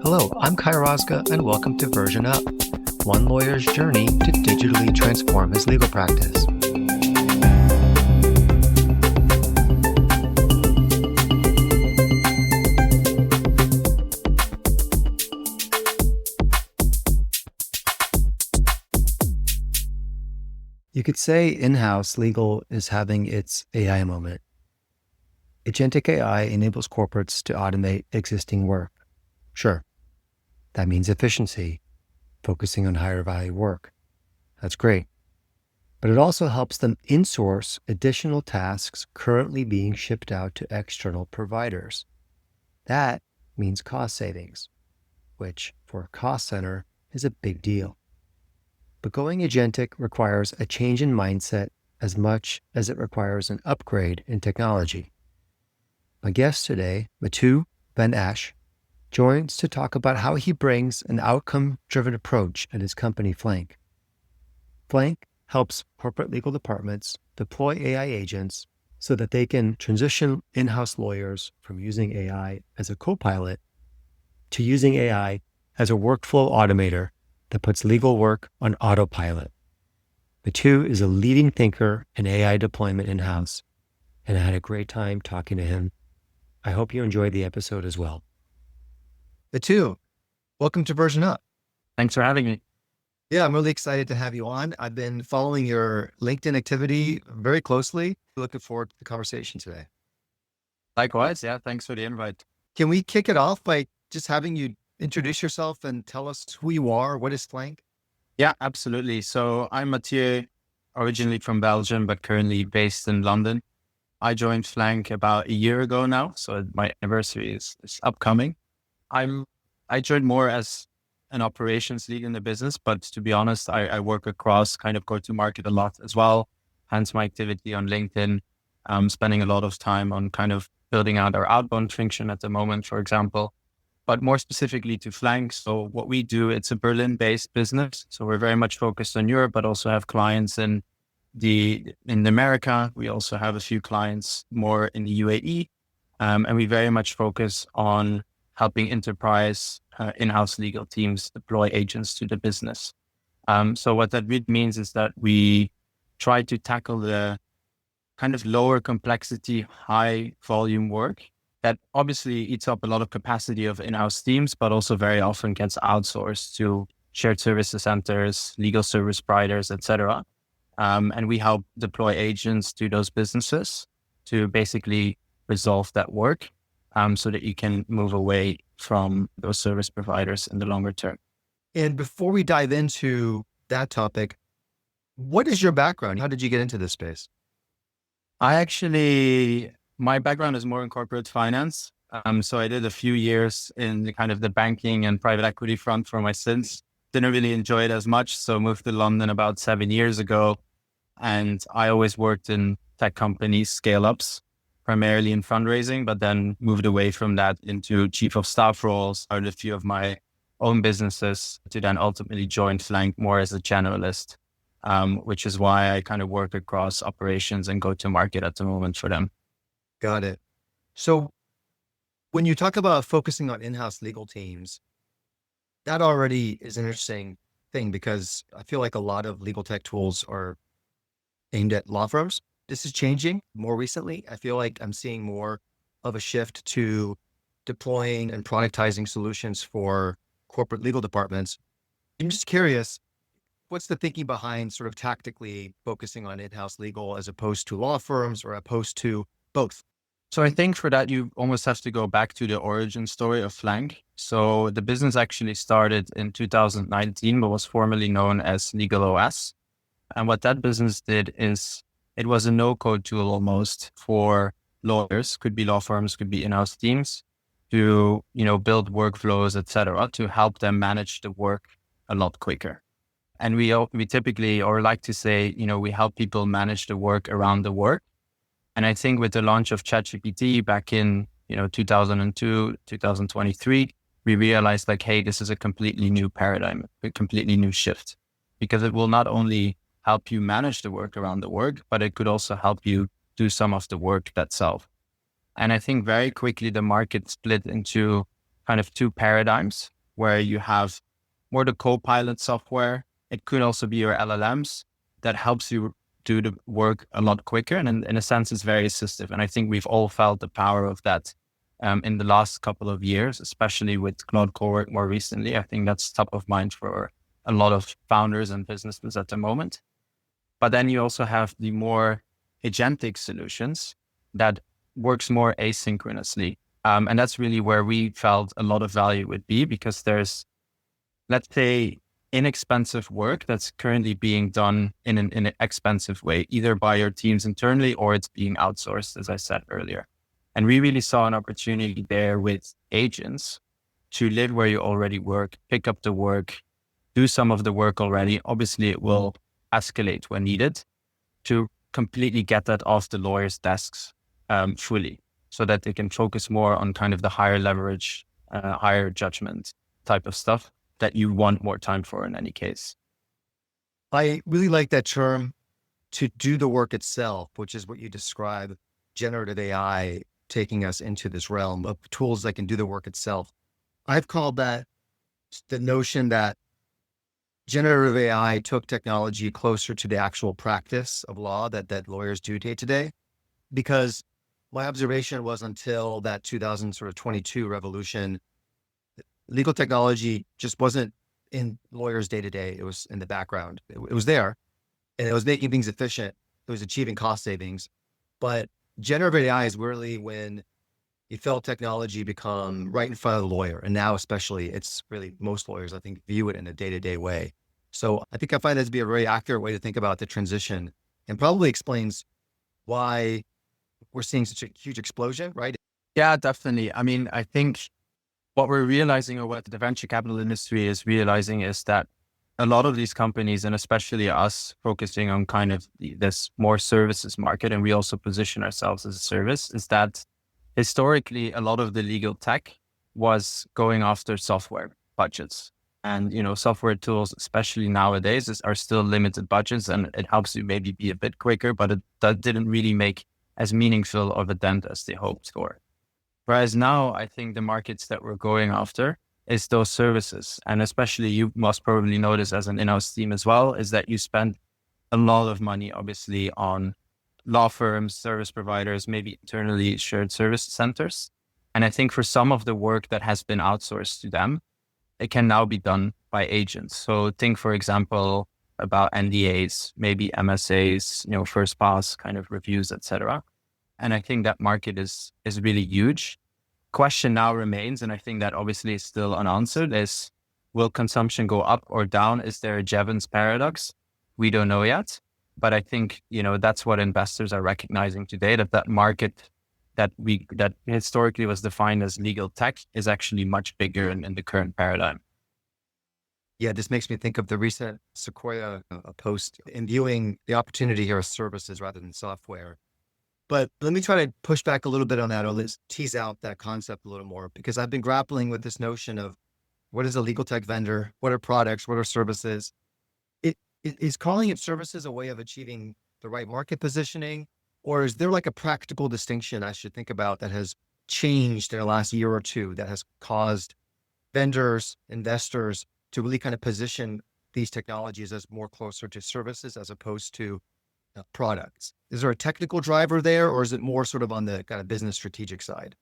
Hello, I'm Kai Rosga, and welcome to Version Up, one lawyer's journey to digitally transform his legal practice. You could say in-house legal is having its AI moment. Agentic AI enables corporates to automate existing work. Sure, that means efficiency, focusing on higher value work. That's great. But it also helps them insource additional tasks currently being shipped out to external providers. That means cost savings, which for a cost center is a big deal. But going agentic requires a change in mindset as much as it requires an upgrade in technology. My guest today, Mathieu Van Assche, joins to talk about how he brings an outcome-driven approach at his company, Flank. Flank helps corporate legal departments deploy AI agents so that they can transition in-house lawyers from using AI as a copilot to using AI as a workflow automator that puts legal work on autopilot. Mathieu is a leading thinker in AI deployment in-house, and I had a great time talking to him. I hope you enjoyed the episode as well. Mathieu, welcome to Version Up. Thanks for having me. Yeah, I'm really excited to have you on. I've been following your LinkedIn activity very closely. Looking forward to the conversation today. Likewise, yeah, thanks for the invite. Can we kick it off by just having you introduce yourself and tell us who you are? What is Flank? Yeah, absolutely. So I'm Mathieu, originally from Belgium, but currently based in London. I joined Flank about a year ago now, so my anniversary is upcoming. I joined more as an operations lead in the business, but to be honest, I work across kind of go-to-market a lot as well, hence my activity on LinkedIn, spending a lot of time on kind of building out our outbound function at the moment, for example, but more specifically to Flank. So what we do, it's a Berlin-based business. So we're very much focused on Europe, but also have clients in America. We also have a few clients more in the UAE, and we very much focus on helping enterprise in-house legal teams deploy agents to the business. So what that really means is that we try to tackle the kind of lower complexity, high volume work that obviously eats up a lot of capacity of in-house teams, but also very often gets outsourced to shared services centers, legal service providers, etc. And we help deploy agents to those businesses to basically resolve that work. So that you can move away from those service providers in the longer term. And before we dive into that topic, what is your background? How did you get into this space? My background is more in corporate finance. So I did a few years in the kind of the banking and private equity front for my sins. Didn't really enjoy it as much. So moved to London about 7 years ago. And I always worked in tech companies, scale-ups, primarily in fundraising, but then moved away from that into chief of staff roles, started a few of my own businesses to then ultimately join Flank more as a generalist, which is why I kind of work across operations and go to market at the moment for them. Got it. So when you talk about focusing on in-house legal teams, that already is an interesting thing because I feel like a lot of legal tech tools are aimed at law firms. This is changing more recently. I feel like I'm seeing more of a shift to deploying and productizing solutions for corporate legal departments. I'm just curious, what's the thinking behind sort of tactically focusing on in-house legal as opposed to law firms or opposed to both? So I think for that, you almost have to go back to the origin story of Flank. So the business actually started in 2019, but was formerly known as Legal OS. And what that business did is it was a no-code tool almost for lawyers, could be law firms, could be in-house teams, to build workflows, etc., to help them manage the work a lot quicker. And we typically, or like to say, we help people manage the work around the work. And I think with the launch of ChatGPT back in 2002, 2023, we realized like, hey, this is a completely new paradigm, a completely new shift, because it will not only help you manage the work around the work, but it could also help you do some of the work itself. And I think very quickly the market split into kind of two paradigms where you have more the copilot software. It could also be your LLMs that helps you do the work a lot quicker. And in a sense, it's very assistive. And I think we've all felt the power of that in the last couple of years, especially with Cloud Cowork more recently. I think that's top of mind for a lot of founders and businesses at the moment. But then you also have the more agentic solutions that works more asynchronously. And that's really where we felt a lot of value would be, because there's, let's say, inexpensive work that's currently being done in an expensive way, either by your teams internally or it's being outsourced, as I said earlier. And we really saw an opportunity there with agents to live where you already work, pick up the work, do some of the work already. Obviously, it will escalate when needed, to completely get that off the lawyers' desks fully, so that they can focus more on kind of the higher leverage, higher judgment type of stuff that you want more time for in any case. I really like that term, to do the work itself, which is what you describe, generative AI taking us into this realm of tools that can do the work itself. I've called that the notion that generative AI took technology closer to the actual practice of law that lawyers do day to day, because my observation was, until that 2022 revolution, legal technology just wasn't in lawyers day to day. It was in the background. It was there, and it was making things efficient. It was achieving cost savings. But generative AI is really when you felt technology become right in front of the lawyer. And now especially, it's really, most lawyers, I think, view it in a day-to-day way. So I think I find that to be a very accurate way to think about the transition, and probably explains why we're seeing such a huge explosion, right? Yeah, definitely. I mean, I think what we're realizing, or what the venture capital industry is realizing, is that a lot of these companies, and especially us, focusing on kind of this more services market, and we also position ourselves as a service, is that historically a lot of the legal tech was going after software budgets. And, software tools, especially nowadays, are still limited budgets, and it helps you maybe be a bit quicker, but that didn't really make as meaningful of a dent as they hoped for. Whereas now, I think the markets that we're going after is those services. And especially, you must probably notice as an in-house team as well, is that you spend a lot of money, obviously, on law firms, service providers, maybe internally shared service centers. And I think for some of the work that has been outsourced to them, it can now be done by agents. So think, for example, about NDAs, maybe MSAs, first pass kind of reviews, etc. And I think that market is really huge. Question now remains, and I think that obviously is still unanswered, is will consumption go up or down? Is there a Jevons paradox? We don't know yet. But I think, that's what investors are recognizing today, that market that historically was defined as legal tech is actually much bigger in the current paradigm. Yeah, this makes me think of the recent Sequoia post in viewing the opportunity here as services rather than software. But let me try to push back a little bit on that, or let's tease out that concept a little more, because I've been grappling with this notion of what is a legal tech vendor? What are products? What are services? Is calling it services a way of achieving the right market positioning? Or is there like a practical distinction I should think about that has changed in the last year or two that has caused vendors, investors to really kind of position these technologies as more closer to services as opposed to products? Is there a technical driver there, or is it more sort of on the kind of business strategic side?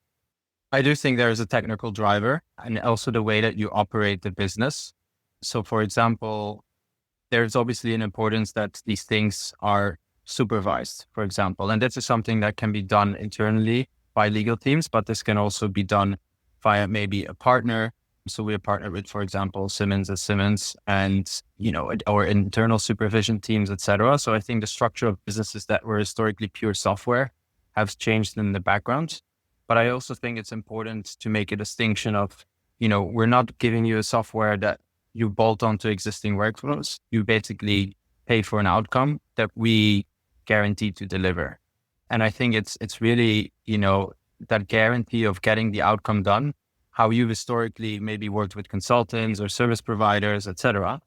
I do think there is a technical driver, and also the way that you operate the business. So for example, there's obviously an importance that these things are supervised, for example. And this is something that can be done internally by legal teams, but this can also be done via maybe a partner. So we are partnered with, for example, Simmons and, our internal supervision teams, etc. So I think the structure of businesses that were historically pure software have changed in the background. But I also think it's important to make a distinction of, we're not giving you a software that you bolt onto existing workflows. You basically pay for an outcome that we guarantee to deliver. And I think it's really, that guarantee of getting the outcome done, how you've historically maybe worked with consultants or service providers, etc.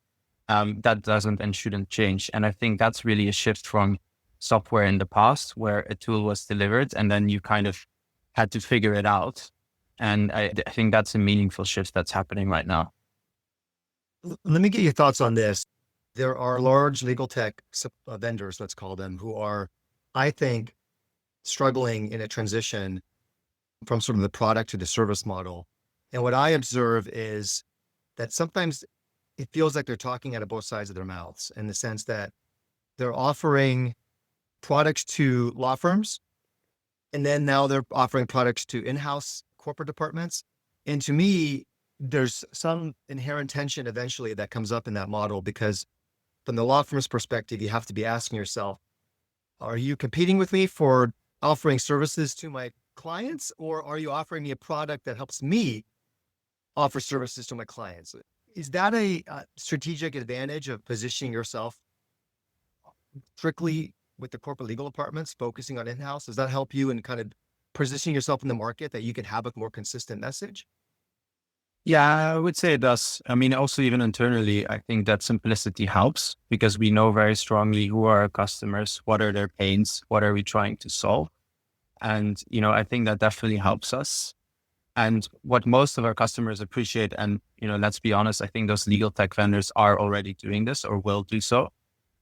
That doesn't and shouldn't change. And I think that's really a shift from software in the past, where a tool was delivered and then you kind of had to figure it out. And I think that's a meaningful shift that's happening right now. Let me get your thoughts on this. There are large legal tech vendors, let's call them, who are, I think, struggling in a transition from sort of the product to the service model. And what I observe is that sometimes it feels like they're talking out of both sides of their mouths, in the sense that they're offering products to law firms, and then now they're offering products to in-house corporate departments. And to me, there's some inherent tension eventually that comes up in that model, because from the law firm's perspective, you have to be asking yourself, are you competing with me for offering services to my clients, or are you offering me a product that helps me offer services to my clients? Is that a strategic advantage of positioning yourself strictly with the corporate legal departments, focusing on in-house? Does that help you in kind of positioning yourself in the market that you can have a more consistent message? Yeah, I would say it does. I mean, also even internally, I think that simplicity helps because we know very strongly who are our customers, what are their pains, what are we trying to solve. And, I think that definitely helps us. And what most of our customers appreciate, and, let's be honest, I think those legal tech vendors are already doing this or will do so,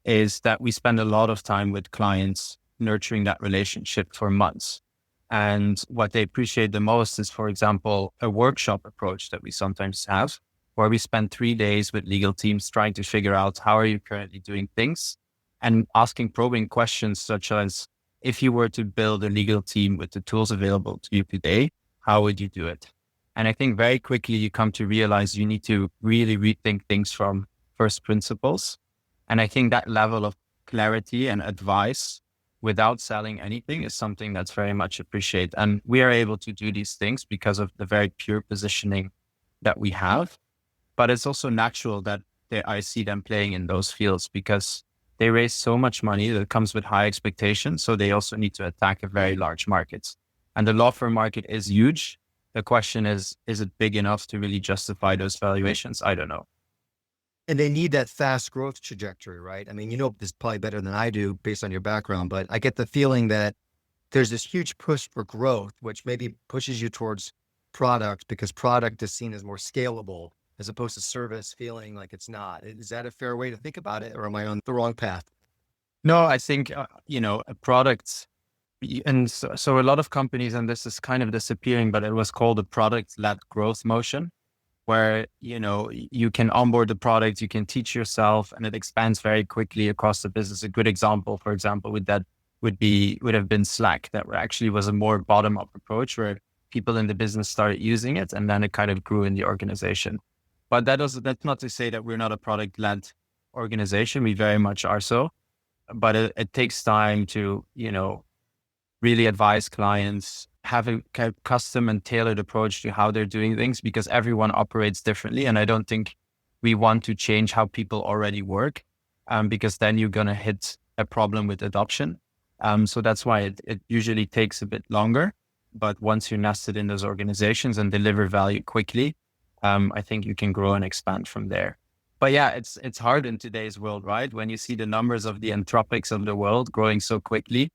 is that we spend a lot of time with clients nurturing that relationship for months. And what they appreciate the most is, for example, a workshop approach that we sometimes have, where we spend 3 days with legal teams trying to figure out how are you currently doing things and asking probing questions such as, if you were to build a legal team with the tools available to you today, how would you do it? And I think very quickly you come to realize you need to really rethink things from first principles. And I think that level of clarity and advice without selling anything is something that's very much appreciated. And we are able to do these things because of the very pure positioning that we have. But it's also natural that I see them playing in those fields because they raise so much money that comes with high expectations. So they also need to attack a very large market. And the law firm market is huge. The question is it big enough to really justify those valuations? I don't know. And they need that fast growth trajectory, right? I mean, you know this probably better than I do based on your background, but I get the feeling that there's this huge push for growth, which maybe pushes you towards product because product is seen as more scalable as opposed to service feeling like it's not. Is that a fair way to think about it, or am I on the wrong path? No, I think, a product, and so a lot of companies, and this is kind of disappearing, but it was called a product-led growth motion, where, you can onboard the product, you can teach yourself, and it expands very quickly across the business. A good example, for example, with that would have been Slack. That actually was a more bottom-up approach where people in the business started using it, and then it kind of grew in the organization. But that's not to say that we're not a product-led organization. We very much are so, but it takes time to, really advise clients, have a kind of custom and tailored approach to how they're doing things because everyone operates differently. And I don't think we want to change how people already work because then you're going to hit a problem with adoption. So that's why it usually takes a bit longer. But once you're nested in those organizations and deliver value quickly, I think you can grow and expand from there. But yeah, it's hard in today's world, right? When you see the numbers of the Anthropics of the world growing so quickly,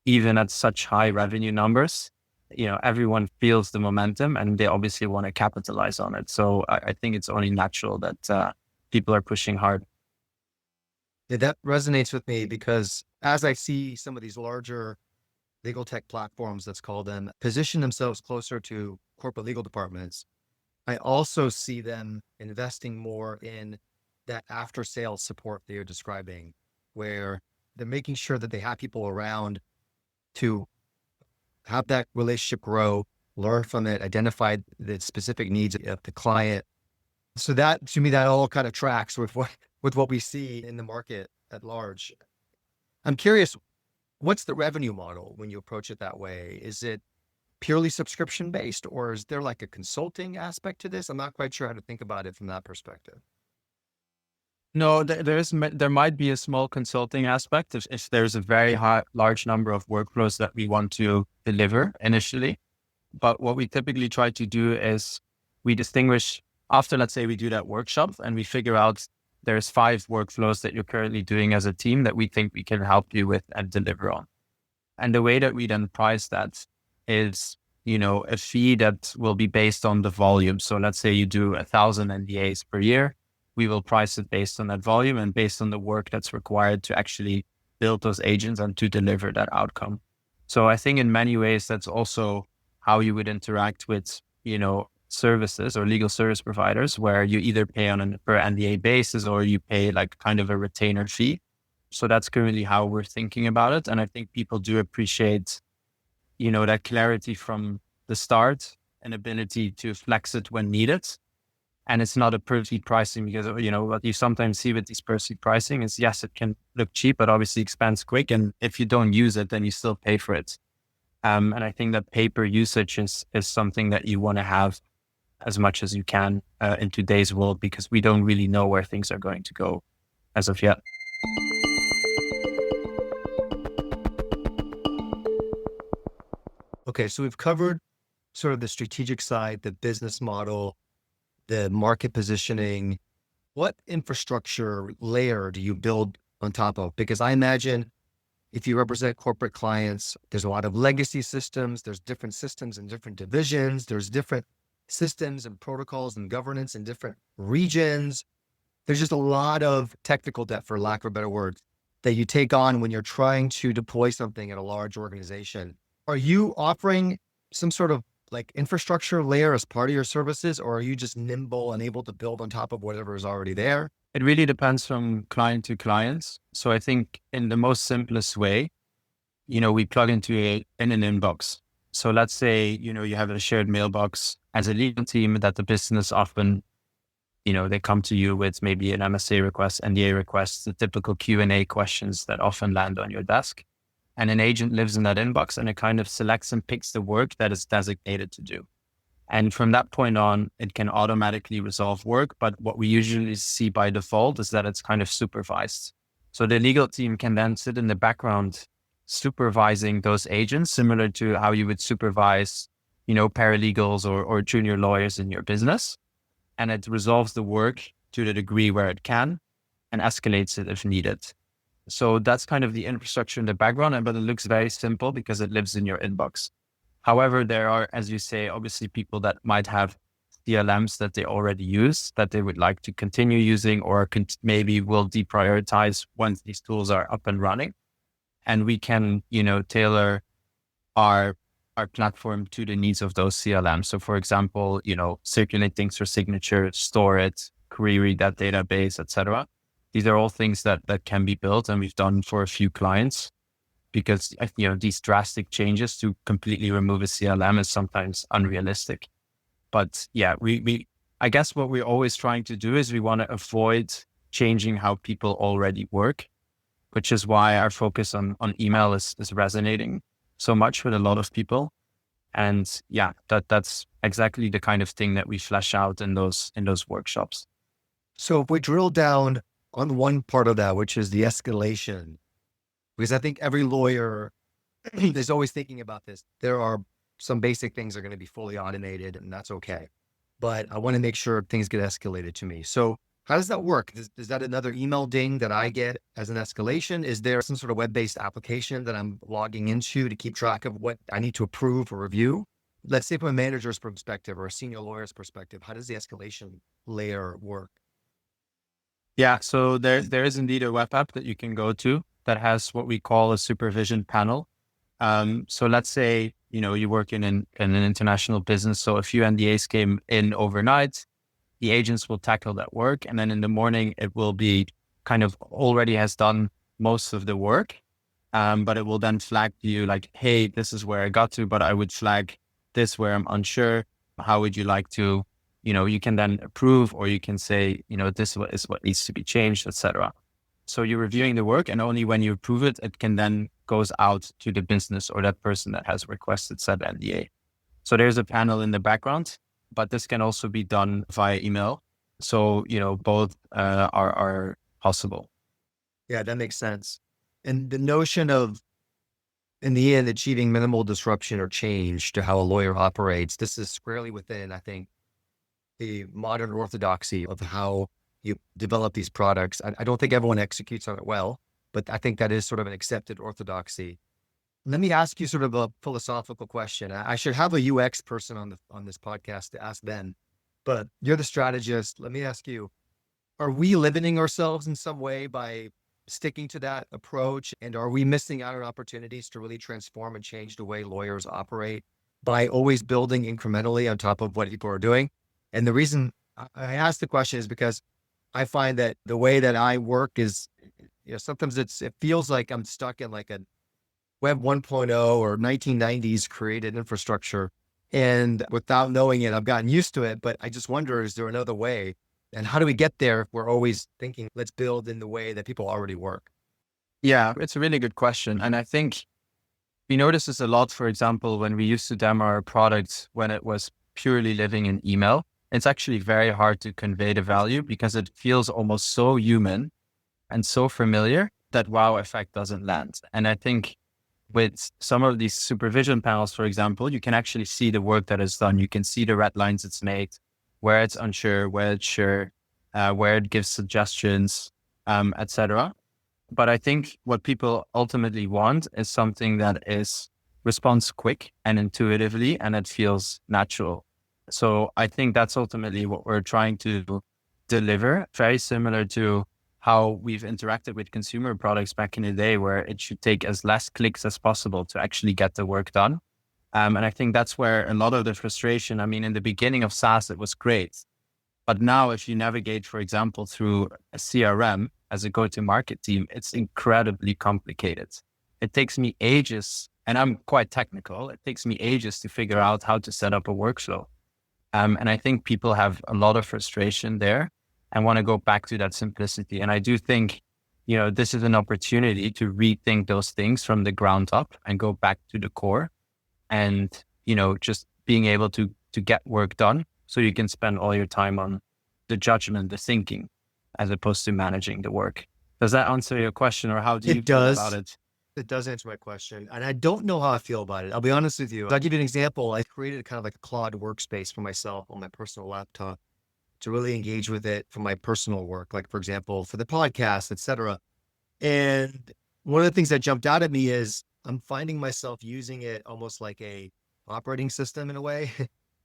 even at such high revenue numbers, everyone feels the momentum and they obviously want to capitalize on it. So I think it's only natural that people are pushing hard. Yeah, that resonates with me because as I see some of these larger legal tech platforms, let's call them, position themselves closer to corporate legal departments, I also see them investing more in that after sales support that you're describing, where they're making sure that they have people around to have that relationship grow, learn from it, identify the specific needs of the client. So that, to me, that all kind of tracks with what we see in the market at large. I'm curious, what's the revenue model when you approach it that way? Is it purely subscription based, or is there like a consulting aspect to this? I'm not quite sure how to think about it from that perspective. No, there might be a small consulting aspect if there's a very large number of workflows that we want to deliver initially. But what we typically try to do is we distinguish after, let's say we do that workshop and we figure out there's 5 workflows that you're currently doing as a team that we think we can help you with and deliver on. And the way that we then price that is a fee that will be based on the volume. So let's say you do 1,000 NDAs per year. We will price it based on that volume and based on the work that's required to actually build those agents and to deliver that outcome. So I think in many ways, that's also how you would interact with, services or legal service providers, where you either pay on a per NDA basis or you pay like kind of a retainer fee. So that's currently how we're thinking about it. And I think people do appreciate, that clarity from the start and ability to flex it when needed. And it's not a per seat pricing because, what you sometimes see with these per seat pricing is, yes, it can look cheap, but obviously expands quick. And if you don't use it, then you still pay for it. And I think that pay per usage is something that you want to have as much as you can in today's world, because we don't really know where things are going to go as of yet. Okay, so we've covered sort of the strategic side, the business model, the market positioning. What infrastructure layer do you build on top of? Because I imagine if you represent corporate clients, there's a lot of legacy systems, there's different systems in different divisions, there's different systems and protocols and governance in different regions. There's just a lot of technical debt, for lack of a better word, that you take on when you're trying to deploy something at a large organization. Are you offering some sort of like infrastructure layer as part of your services, or are you just nimble and able to build on top of whatever is already there? It really depends from client to client. So I think in the most simplest way, we plug into in an inbox. So let's say, you have a shared mailbox as a legal team that the business often, they come to you with maybe an MSA request, NDA request, the typical Q&A questions that often land on your desk. And an agent lives in that inbox and it kind of selects and picks the work that is designated to do. And from that point on, it can automatically resolve work. But what we usually see by default is that it's kind of supervised. So the legal team can then sit in the background supervising those agents, similar to how you would supervise, paralegals or junior lawyers in your business. And it resolves the work to the degree where it can and escalates it if needed. So that's kind of the infrastructure in the background, but it looks very simple because it lives in your inbox. However, there are, as you say, obviously people that might have CLMs that they already use that they would like to continue using, or maybe will deprioritize once these tools are up and running. And we can, tailor our platform to the needs of those CLMs. So for example, circulate things for signature, store it, query that database, etc. These are all things that can be built, and we've done for a few clients, because these drastic changes to completely remove a CLM is sometimes unrealistic. But yeah, I guess what we're always trying to do is we want to avoid changing how people already work, which is why our focus on email is resonating so much with a lot of people. And yeah, that's exactly the kind of thing that we flesh out in those workshops. So if we drill down on one part of that, which is the escalation, because I think every lawyer is always thinking about this. There are some basic things that are going to be fully automated, and that's okay. But I want to make sure things get escalated to me. So how does that work? Is that another email ding that I get as an escalation? Is there some sort of web-based application that I'm logging into to keep track of what I need to approve or review? Let's say from a manager's perspective or a senior lawyer's perspective, how does the escalation layer work? Yeah, so there is indeed a web app that you can go to that has what we call a supervision panel. So let's say, you work in an international business. So a few NDAs came in overnight, the agents will tackle that work. And then in the morning, it will be kind of already has done most of the work. But it will then flag to you like, hey, this is where I got to, but I would flag this where I'm unsure. How would you like to, you can then approve, or you can say, this is what needs to be changed, etc. So you're reviewing the work, and only when you approve it, it can then goes out to the business or that person that has requested said NDA. So there's a panel in the background, but this can also be done via email. So, both are possible. Yeah, that makes sense. And the notion of, in the end, achieving minimal disruption or change to how a lawyer operates, this is squarely within, I think, the modern orthodoxy of how you develop these products. I don't think everyone executes on it well, but I think that is sort of an accepted orthodoxy. let me ask you sort of a philosophical question. I should have a UX person on this podcast to ask Ben, but you're the strategist. Let me ask you, are we limiting ourselves in some way by sticking to that approach? And are we missing out on opportunities to really transform and change the way lawyers operate by always building incrementally on top of what people are doing? And the reason I ask the question is because I find that the way that I work is, sometimes it feels like I'm stuck in like a Web 1.0 or 1990s created infrastructure. And without knowing it, I've gotten used to it, but I just wonder, is there another way? And how do we get there if we're always thinking, let's build in the way that people already work? Yeah, it's a really good question. And I think we notice this a lot, for example, when we used to demo our products when it was purely living in email. It's actually very hard to convey the value because it feels almost so human and so familiar that wow effect doesn't land. And I think with some of these supervision panels, for example, you can actually see the work that is done. You can see the red lines it's made, where it's unsure, where it's sure, where it gives suggestions, etc. But I think what people ultimately want is something that is responds quick and intuitively, and it feels natural. So I think that's ultimately what we're trying to deliver, very similar to how we've interacted with consumer products back in the day, where it should take as less clicks as possible to actually get the work done. And I think that's where a lot of the frustration, I mean, in the beginning of SaaS, it was great. But now if you navigate, for example, through a CRM as a go-to-market team, it's incredibly complicated. It takes me ages, and I'm quite technical. It takes me ages to figure out how to set up a workflow. And I think people have a lot of frustration there and want to go back to that simplicity. And I do think, this is an opportunity to rethink those things from the ground up and go back to the core and, just being able to get work done so you can spend all your time on the judgment, the thinking, as opposed to managing the work. Does that answer your question, or how do you feel about it? It does answer my question. And I don't know how I feel about it. I'll be honest with you. I'll give you an example. I created kind of like a Claude workspace for myself on my personal laptop to really engage with it for my personal work, like for example, for the podcast, et cetera. And one of the things that jumped out at me is I'm finding myself using it almost like a operating system in a way.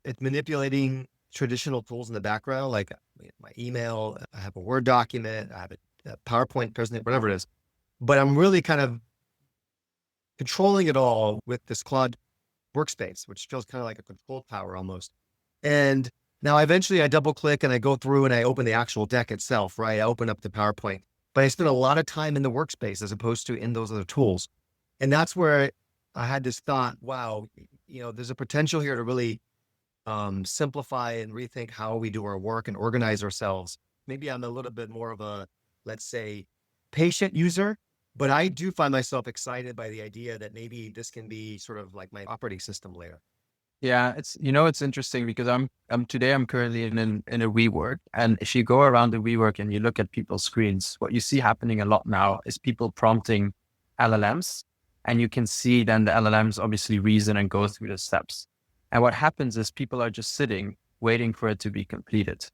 It's manipulating traditional tools in the background, like my email, I have a Word document, I have a PowerPoint presentation, whatever it is. But I'm really kind of controlling it all with this Claude workspace, which feels kind of like a control tower almost. And now eventually I double click and I go through and I open the actual deck itself, right? I open up the PowerPoint, but I spend a lot of time in the workspace as opposed to in those other tools. And that's where I had this thought, wow, there's a potential here to really simplify and rethink how we do our work and organize ourselves. Maybe I'm a little bit more of a, let's say, patient user, but I do find myself excited by the idea that maybe this can be sort of like my operating system layer. Yeah, it's interesting because I'm currently in a WeWork, and if you go around the WeWork and you look at people's screens, what you see happening a lot now is people prompting LLMs, and you can see then the LLMs obviously reason and go through the steps. And what happens is people are just sitting, waiting for it to be completed.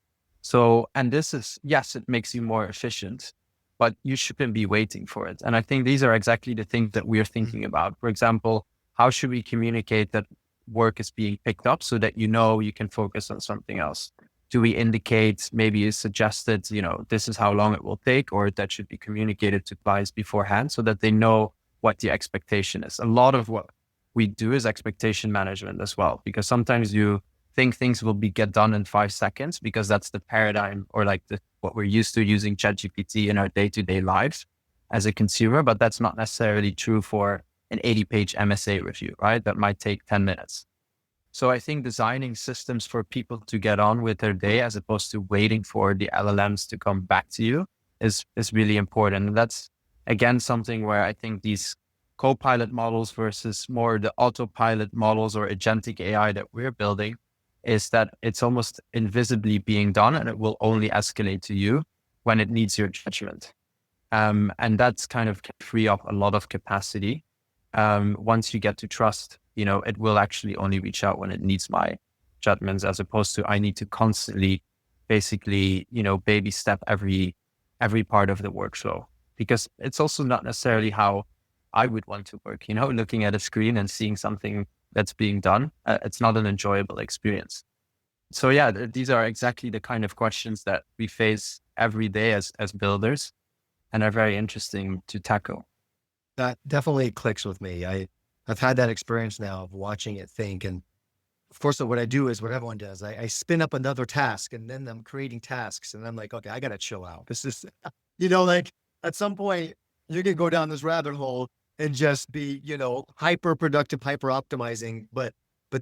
So, and this is, yes, it makes you more efficient, but you shouldn't be waiting for it. And I think these are exactly the things that we're thinking about. For example, how should we communicate that work is being picked up so that you can focus on something else? Do we indicate, maybe you suggested, this is how long it will take, or that should be communicated to clients beforehand so that they know what the expectation is? A lot of what we do is expectation management as well, because sometimes you think things will get done in 5 seconds because that's the paradigm, or like what we're used to using ChatGPT in our day-to-day lives as a consumer, but that's not necessarily true for an 80-page MSA review, right? That might take 10 minutes. So I think designing systems for people to get on with their day as opposed to waiting for the LLMs to come back to you is really important. And that's, again, something where I think these copilot models versus more the autopilot models or agentic AI that we're building is that it's almost invisibly being done, and it will only escalate to you when it needs your judgment. And that's kind of can free up a lot of capacity. Once you get to trust, it will actually only reach out when it needs my judgments, as opposed to I need to constantly basically, baby step every part of the workflow, because it's also not necessarily how I would want to work, looking at a screen and seeing something that's being done. It's not an enjoyable experience. So yeah, these are exactly the kind of questions that we face every day as builders and are very interesting to tackle. That definitely clicks with me. I've had that experience now of watching it think. And of course, what I do is what everyone does. I spin up another task and then I'm creating tasks and I'm like, okay, I got to chill out. This is, like at some point you're going to go down this rabbit hole and just be, hyper productive, hyper optimizing, but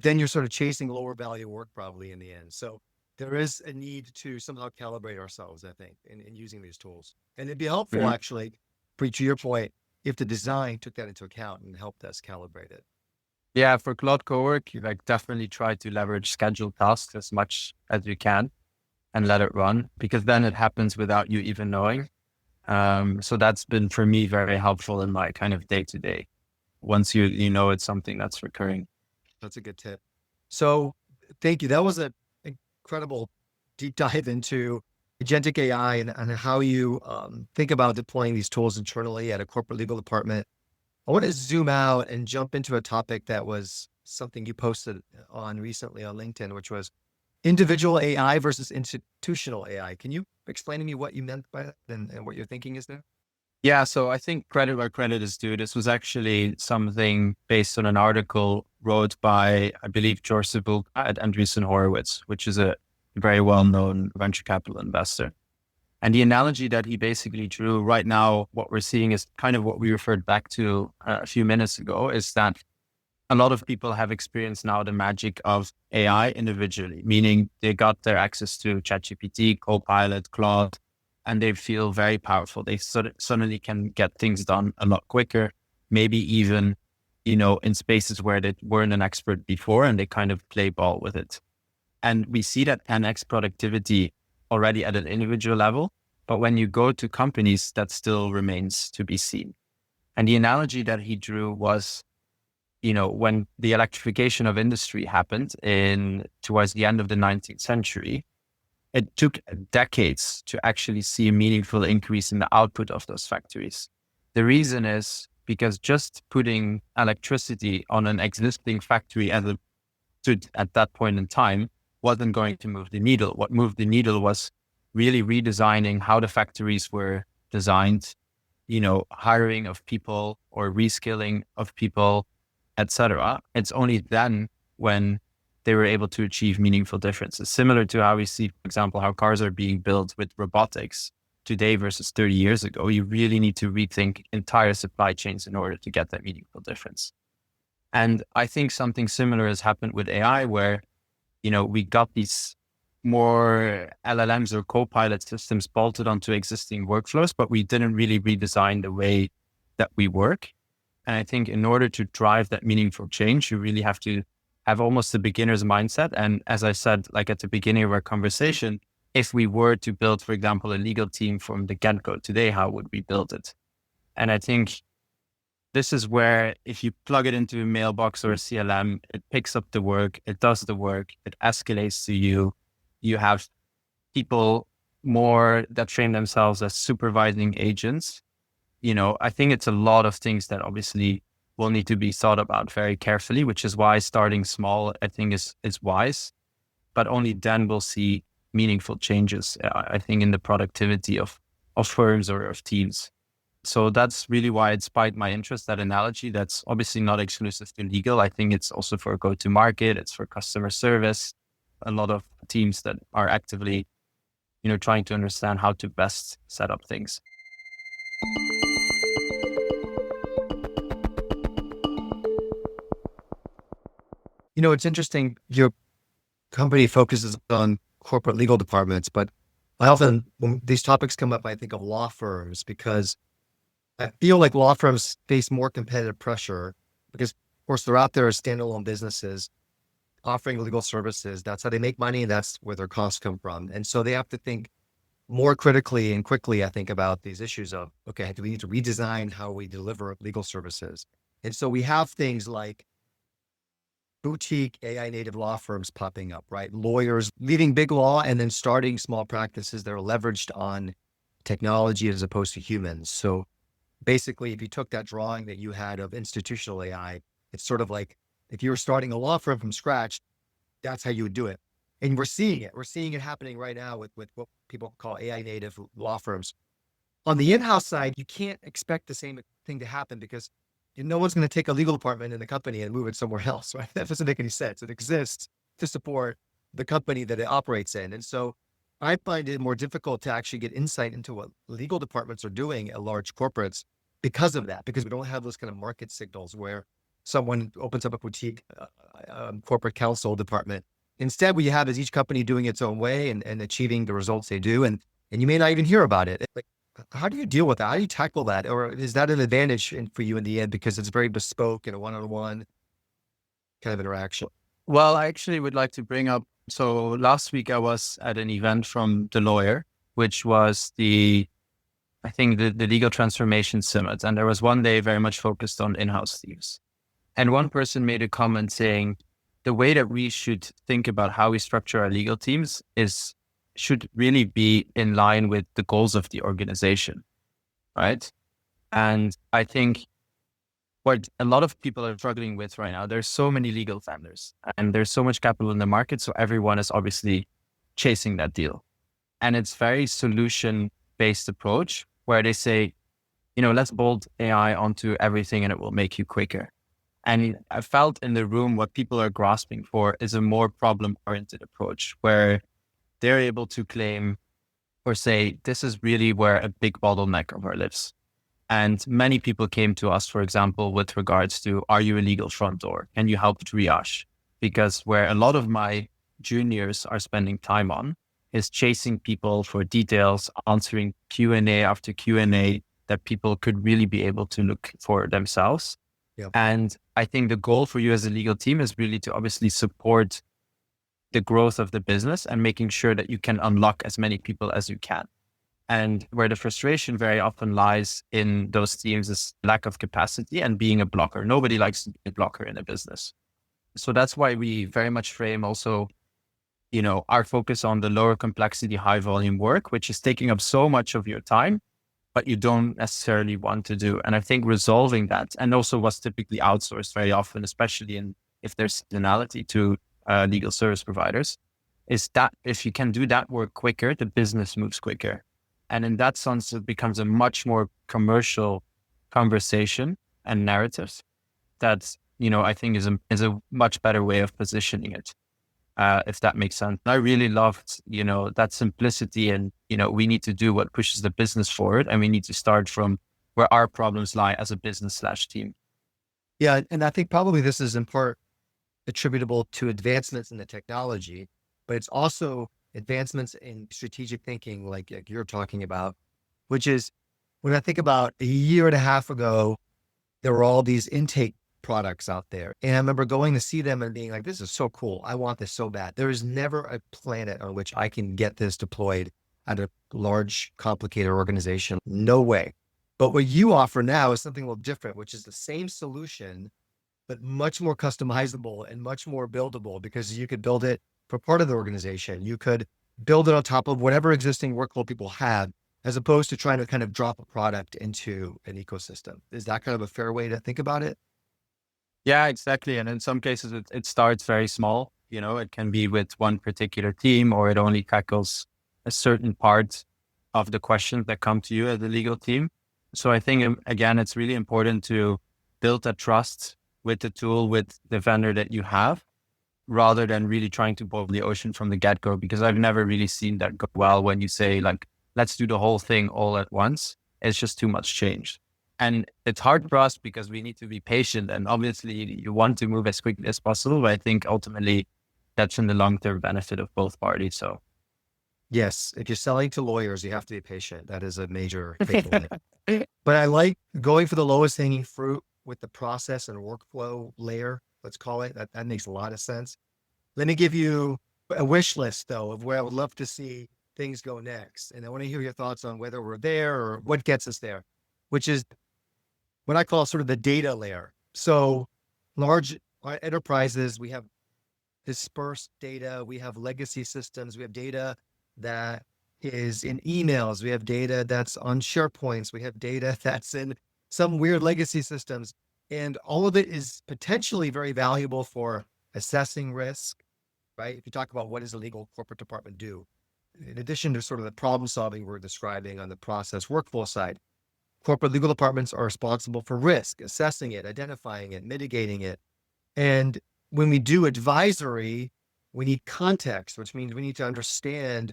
then you're sort of chasing lower value work probably in the end. So there is a need to somehow calibrate ourselves, I think, in using these tools. And it'd be helpful actually, to your point, if the design took that into account and helped us calibrate it. Yeah, for Cloud Cowork, you definitely try to leverage scheduled tasks as much as you can and let it run, because then it happens without you even knowing. So that's been for me very helpful in my kind of day to day. Once you know it's something that's recurring. That's a good tip. So thank you. That was an incredible deep dive into agentic AI and how you think about deploying these tools internally at a corporate legal department. I want to zoom out and jump into a topic that was something you posted on recently on LinkedIn, which was individual AI versus institutional AI. Can you explain to me what you meant by that and what your thinking is there? Yeah, so I think credit where credit is due. This was actually something based on an article wrote by, I believe, George Sabulka at Andreessen Horowitz, which is a very well-known venture capital investor. And the analogy that he basically drew right now, what we're seeing is kind of what we referred back to a few minutes ago, is that a lot of people have experienced now the magic of AI individually, meaning they got their access to ChatGPT, Copilot, Claude, and they feel very powerful. They suddenly can get things done a lot quicker, maybe even, in spaces where they weren't an expert before, and they kind of play ball with it. And we see that 10x productivity already at an individual level, but when you go to companies, that still remains to be seen. And the analogy that he drew was, when the electrification of industry happened towards the end of the 19th century, it took decades to actually see a meaningful increase in the output of those factories. The reason is because just putting electricity on an existing factory as it stood at that point in time wasn't going to move the needle. What moved the needle was really redesigning how the factories were designed, hiring of people or reskilling of people, etc. It's only then when they were able to achieve meaningful differences. Similar to how we see, for example, how cars are being built with robotics today versus 30 years ago. You really need to rethink entire supply chains in order to get that meaningful difference. And I think something similar has happened with AI where, we got these more LLMs or copilot systems bolted onto existing workflows, but we didn't really redesign the way that we work. And I think in order to drive that meaningful change, you really have to have almost a beginner's mindset. And as I said, at the beginning of our conversation, if we were to build, for example, a legal team from the get-go today, how would we build it? And I think this is where if you plug it into a mailbox or a CLM, it picks up the work, it does the work, it escalates to you. You have people more that train themselves as supervising agents. I think it's a lot of things that obviously will need to be thought about very carefully, which is why starting small, I think is wise, but only then we'll see meaningful changes, I think, in the productivity of firms or of teams. So that's really why it spiked my interest, that analogy. That's obviously not exclusive to legal. I think it's also for go-to-market, it's for customer service, a lot of teams that are actively, trying to understand how to best set up things. It's interesting. Your company focuses on corporate legal departments, but I often, when these topics come up, I think of law firms because I feel like law firms face more competitive pressure because, of course, they're out there as standalone businesses offering legal services. That's how they make money. And that's where their costs come from. And so they have to think more critically and quickly, I think, about these issues of, okay, do we need to redesign how we deliver legal services? And so we have things like boutique AI native law firms popping up, right? Lawyers leaving big law and then starting small practices that are leveraged on technology as opposed to humans. So Basically, if you took that drawing that you had of institutional AI, it's sort of like if you were starting a law firm from scratch, that's how you would do it. And we're seeing it. We're seeing it happening right now with what people call AI native law firms. On the in-house side, you can't expect the same thing to happen because no one's going to take a legal department in the company and move it somewhere else, right? That doesn't make any sense. It exists to support the company that it operates in. And so I find it more difficult to actually get insight into what legal departments are doing at large corporates because of that, because we don't have those kind of market signals where someone opens up a boutique corporate counsel department. Instead, what you have is each company doing its own way and achieving the results they do. And you may not even hear about it. Like, how do you deal with that? How do you tackle that? Or is that an advantage for you in the end because it's very bespoke and a one-on-one kind of interaction? Well, I actually would like to bring up, so last week I was at an event from the lawyer, which was I think the legal transformation summit. And there was one day very much focused on in-house teams. And one person made a comment saying, the way that we should think about how we structure our legal teams should really be in line with the goals of the organization, right? And I think what a lot of people are struggling with right now, there's so many legal vendors and there's so much capital in the market. So everyone is obviously chasing that deal. And it's very solution-based approach where they say, let's bolt AI onto everything and it will make you quicker. And I felt in the room what people are grasping for is a more problem-oriented approach where they're able to claim or say, this is really where a big bottleneck of our lives. And many people came to us, for example, with regards to, are you a legal front door? Can you help triage? Because where a lot of my juniors are spending time on is chasing people for details, answering Q&A after Q&A that people could really be able to look for themselves. Yep. And I think the goal for you as a legal team is really to obviously support the growth of the business and making sure that you can unlock as many people as you can. And where the frustration very often lies in those teams is lack of capacity and being a blocker. Nobody likes to be a blocker in a business. So that's why we very much frame also, our focus on the lower complexity, high volume work, which is taking up so much of your time, but you don't necessarily want to do. And I think resolving that, and also what's typically outsourced very often, especially if there's seasonality to legal service providers, is that if you can do that work quicker, the business moves quicker. And in that sense, it becomes a much more commercial conversation and narrative that, I think is a much better way of positioning it, if that makes sense. I really loved, that simplicity and, we need to do what pushes the business forward and we need to start from where our problems lie as a business/team. Yeah. And I think probably this is in part attributable to advancements in the technology, but it's also advancements in strategic thinking, like you're talking about, which is when I think about a year and a half ago, there were all these intake products out there. And I remember going to see them and being like, this is so cool. I want this so bad. There is never a planet on which I can get this deployed at a large, complicated organization. No way. But what you offer now is something a little different, which is the same solution, but much more customizable and much more buildable because you could build it for part of the organization. You could build it on top of whatever existing workflow people have, as opposed to trying to kind of drop a product into an ecosystem. Is that kind of a fair way to think about it? Yeah, exactly. And in some cases, it starts very small. It can be with one particular team, or it only tackles a certain part of the questions that come to you as a legal team. So I think, again, it's really important to build that trust with the tool, with the vendor that you have, rather than really trying to boil the ocean from the get-go, because I've never really seen that go well when you say, like, let's do the whole thing all at once. It's just too much change. And it's hard for us because we need to be patient, and obviously you want to move as quickly as possible. But I think ultimately that's in the long-term benefit of both parties. So Yes. If you're selling to lawyers, you have to be patient. That is a major takeaway. But I like going for the lowest hanging fruit with the process and workflow layer, let's call it. That makes a lot of sense. Let me give you a wish list though, of where I would love to see things go next. And I want to hear your thoughts on whether we're there or what gets us there, which is what I call sort of the data layer. So large enterprises, we have dispersed data, we have legacy systems, we have data that is in emails, we have data that's on SharePoints, we have data that's in some weird legacy systems. And all of it is potentially very valuable for assessing risk, right? If you talk about what does a legal corporate department do, in addition to sort of the problem solving we're describing on the process workflow side, corporate legal departments are responsible for risk, assessing it, identifying it, mitigating it. And when we do advisory, we need context, which means we need to understand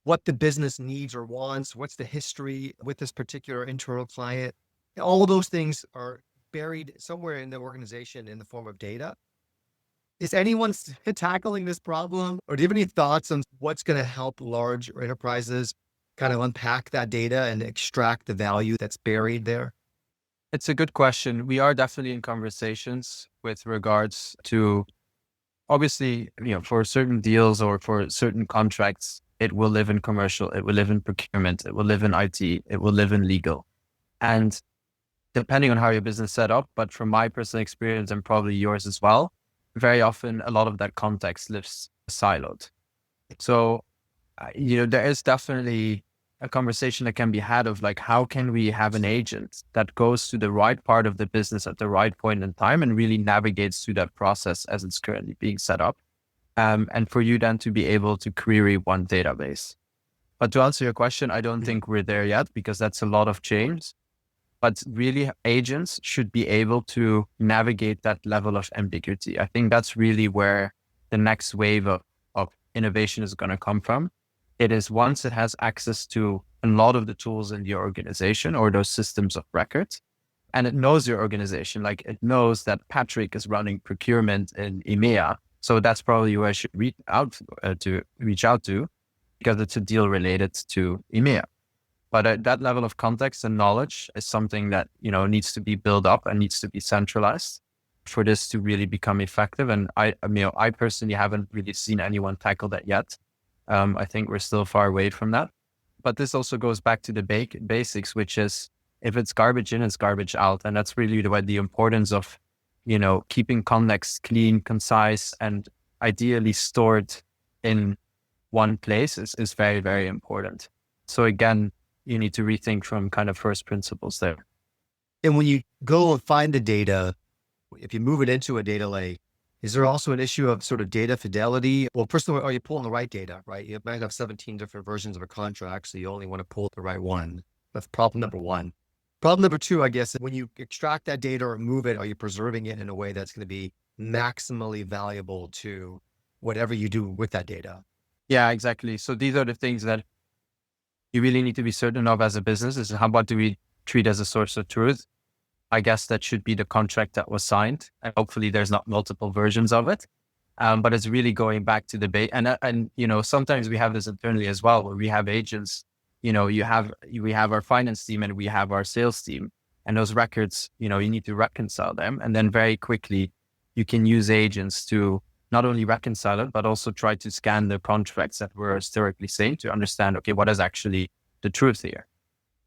what the business needs or wants, what's the history with this particular internal client. All of those things are buried somewhere in the organization in the form of data. Is anyone tackling this problem? Or do you have any thoughts on what's going to help large enterprises kind of unpack that data and extract the value that's buried there? It's a good question. We are definitely in conversations with regards to, obviously, for certain deals or for certain contracts, it will live in commercial, it will live in procurement, it will live in IT, it will live in legal. And depending on how your business is set up, but from my personal experience and probably yours as well, very often a lot of that context lives siloed. So, there is definitely a conversation that can be had of like, how can we have an agent that goes to the right part of the business at the right point in time and really navigates through that process as it's currently being set up. And for you then to be able to query one database. But to answer your question, I don't think we're there yet because that's a lot of change. But really, agents should be able to navigate that level of ambiguity. I think that's really where the next wave of innovation is going to come from. It is once it has access to a lot of the tools in your organization or those systems of record, and it knows your organization, like it knows that Patrick is running procurement in EMEA. So that's probably who I should reach out to because it's a deal related to EMEA. But that level of context and knowledge is something that, needs to be built up and needs to be centralized for this to really become effective. And I personally haven't really seen anyone tackle that yet. I think we're still far away from that. But this also goes back to the basics, which is if it's garbage in, it's garbage out. And that's really the importance of, keeping context clean, concise, and ideally stored in one place is very, very important. So again, you need to rethink from kind of first principles there. And when you go and find the data, if you move it into a data lake, is there also an issue of sort of data fidelity? Well, first of all, are you pulling the right data, right? You might have 17 different versions of a contract, so you only want to pull the right one. That's problem number one. Problem number two, I guess, when you extract that data or move it, are you preserving it in a way that's going to be maximally valuable to whatever you do with that data? Yeah, exactly. So these are the things that you really need to be certain of as a business is how about do we treat as a source of truth? I guess that should be the contract that was signed. And hopefully there's not multiple versions of it. But it's really going back to the base. And sometimes we have this internally as well, where we have agents, we have our finance team and we have our sales team, and those records, you need to reconcile them. And then very quickly you can use agents to not only reconcile it, but also try to scan the contracts that were historically saying to understand, okay, what is actually the truth here?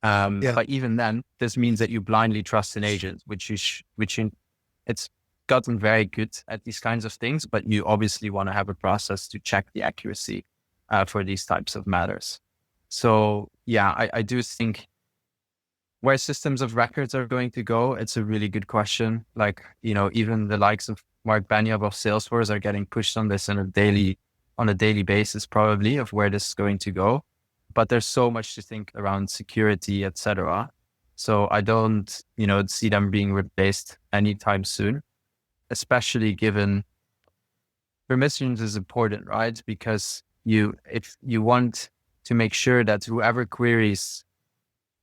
But even then, this means that you blindly trust an agent, it's gotten very good at these kinds of things, but you obviously want to have a process to check the accuracy for these types of matters. So yeah, I do think where systems of records are going to go, it's a really good question. Like, even the likes of Mark Benioff of Salesforce are getting pushed on this on a daily basis, probably, of where this is going to go. But there's so much to think around security, etc. So I don't, see them being replaced anytime soon, especially given permissions is important, right? Because if you want to make sure that whoever queries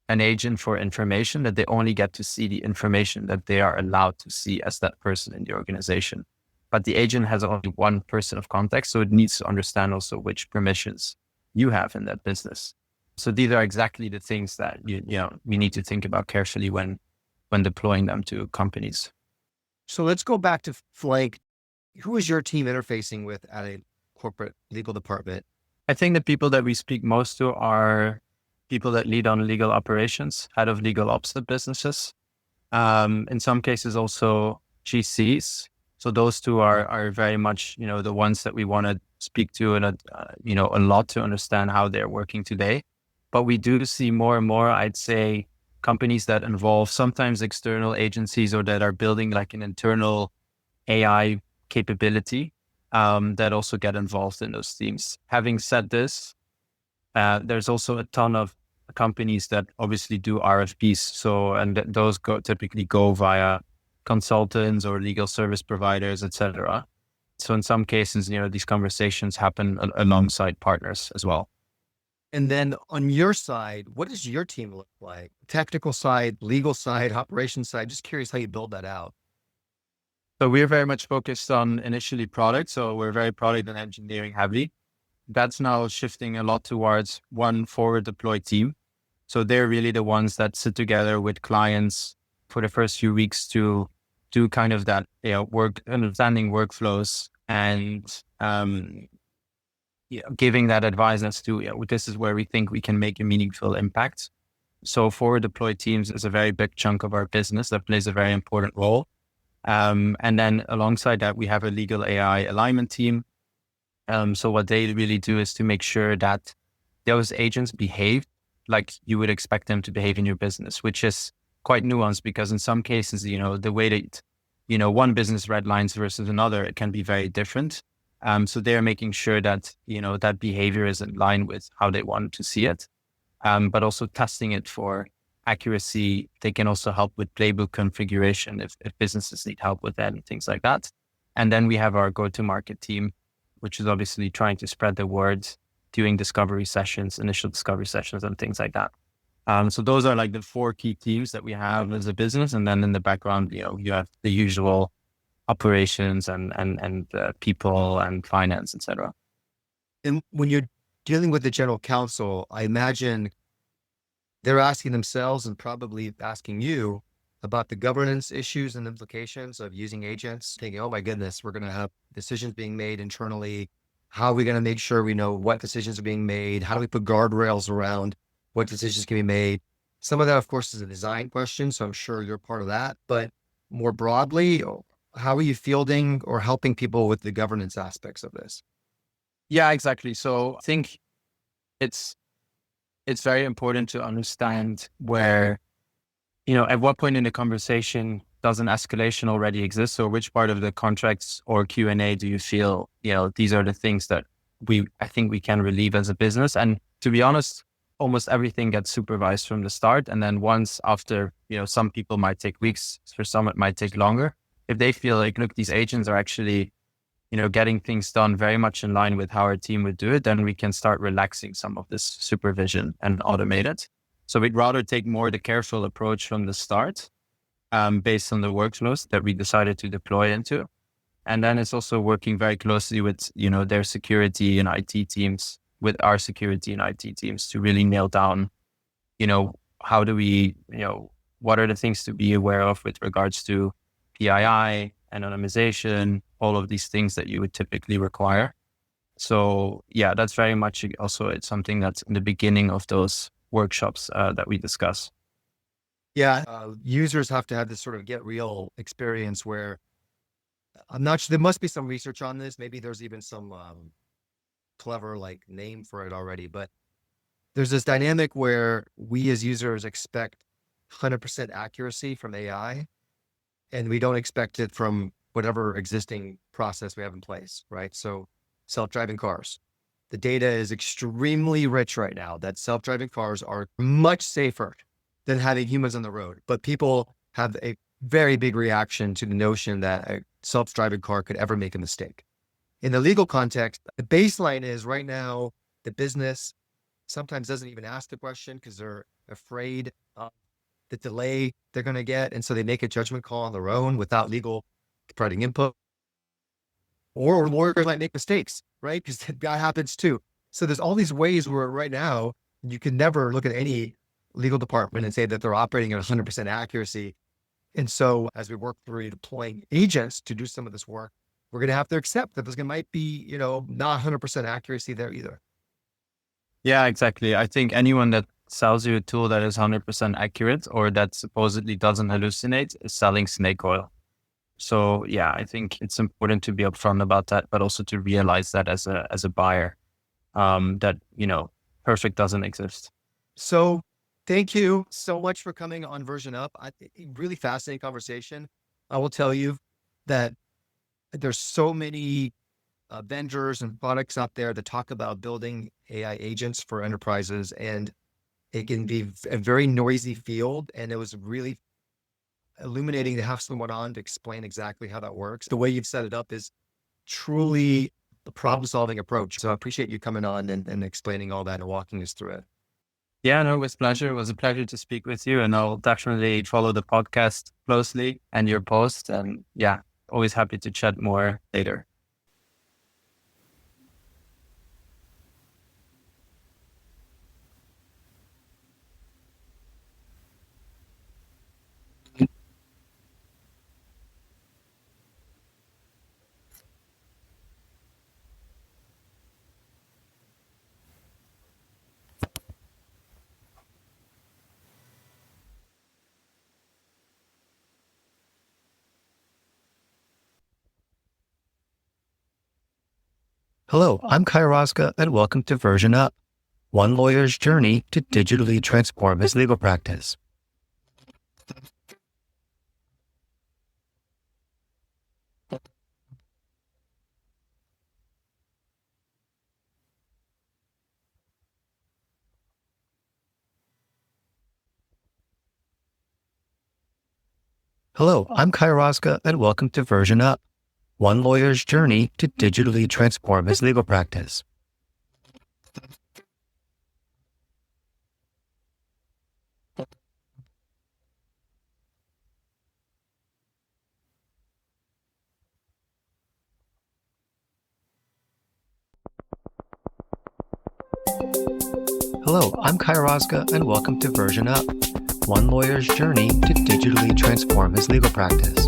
an agent for information, that they only get to see the information that they are allowed to see as that person in the organization. But the agent has only one person of context, so it needs to understand also which permissions you have in that business. So these are exactly the things that we need to think about carefully when deploying them to companies. So let's go back to Flank. Who is your team interfacing with at a corporate legal department? I think the people that we speak most to are people that lead on legal operations, head of legal ops at businesses. In some cases also GCs. So those two are very much, the ones that we want to speak to and, a lot to understand how they're working today. But we do see more and more, I'd say, companies that involve sometimes external agencies or that are building like an internal AI capability that also get involved in those teams. Having said this, there's also a ton of companies that obviously do RFPs. So, and those typically go via consultants or legal service providers, etc. So in some cases, these conversations happen alongside partners as well. And then on your side, what does your team look like? Technical side, legal side, operations side? Just curious how you build that out. So we're very much focused on initially product. So we're very product and engineering heavy. That's now shifting a lot towards one forward deployed team. So they're really the ones that sit together with clients for the first few weeks to do kind of that, understanding workflows and giving that advice as to this is where we think we can make a meaningful impact. So forward deployed teams is a very big chunk of our business that plays a very important role. And then alongside that, we have a legal AI alignment team. So what they really do is to make sure that those agents behave like you would expect them to behave in your business, which is quite nuanced because in some cases, the way that, one business red lines versus another, it can be very different. So they're making sure that, that behavior is in line with how they want to see it, but also testing it for accuracy. They can also help with playbook configuration if businesses need help with that and things like that. And then we have our go-to-market team, which is obviously trying to spread the word, doing discovery sessions, initial discovery sessions and things like that. So those are like the 4 key teams that we have as a business. And then in the background, you have the usual operations and people and finance, etc. And when you're dealing with the general counsel, I imagine they're asking themselves and probably asking you about the governance issues and implications of using agents, thinking, oh my goodness, we're going to have decisions being made internally. How are we going to make sure we know what decisions are being made? How do we put guardrails around what decisions can be made? Some of that, of course, is a design question. So I'm sure you're part of that. But more broadly, how are you fielding or helping people with the governance aspects of this? Yeah, exactly. So I think it's very important to understand where, at what point in the conversation does an escalation already exist? So which part of the contracts or Q&A do you feel, these are the things that I think we can relieve as a business? And to be honest, almost everything gets supervised from the start. And then once after, some people might take weeks, for some it might take longer. If they feel like, look, these agents are actually, getting things done very much in line with how our team would do it, then we can start relaxing some of this supervision and automate it. So we'd rather take more the careful approach from the start, based on the workflows that we decided to deploy into. And then it's also working very closely with, their security and IT teams, with our security and IT teams to really nail down, how do we, what are the things to be aware of with regards to PII, anonymization, all of these things that you would typically require. So yeah, that's very much also, it's something that's in the beginning of those workshops that we discuss. Yeah. Users have to have this sort of get real experience where I'm not sure, there must be some research on this. Maybe there's even some clever name for it already, but there's this dynamic where we as users expect 100% accuracy from AI, and we don't expect it from whatever existing process we have in place, right? So self-driving cars, the data is extremely rich right now that self-driving cars are much safer than having humans on the road. But people have a very big reaction to the notion that a self-driving car could ever make a mistake. In the legal context, the baseline is right now, the business sometimes doesn't even ask the question because they're afraid of the delay they're going to get. And so they make a judgment call on their own without legal providing input. Or lawyers might make mistakes, right? Because that happens too. So there's all these ways where right now you can never look at any legal department and say that they're operating at 100% accuracy. And so as we work through deploying agents to do some of this work, we're going to have to accept that might be, not 100% accuracy there either. Yeah, exactly. I think anyone that sells you a tool that is 100% accurate or that supposedly doesn't hallucinate is selling snake oil. So yeah, I think it's important to be upfront about that, but also to realize that as a buyer, that, perfect doesn't exist. So Thank you so much for coming on Version Up. Really fascinating conversation. I will tell you that there's so many vendors and products out there that talk about building AI agents for enterprises, and it can be a very noisy field. And it was really illuminating to have someone on to explain exactly how that works. The way you've set it up is truly the problem-solving approach. So I appreciate you coming on and explaining all that and walking us through it. Yeah, no, it was a pleasure. It was a pleasure to speak with you, and I'll definitely follow the podcast closely and your post. And yeah, always happy to chat more later. Hello, I'm Kai Rosca, and welcome to Version Up, one lawyer's journey to digitally transform his legal practice. Hello, I'm Kai Rosca, and welcome to Version Up, one lawyer's journey to digitally transform his legal practice. Hello, I'm Kai Rosca, and welcome to Version Up, one lawyer's journey to digitally transform his legal practice.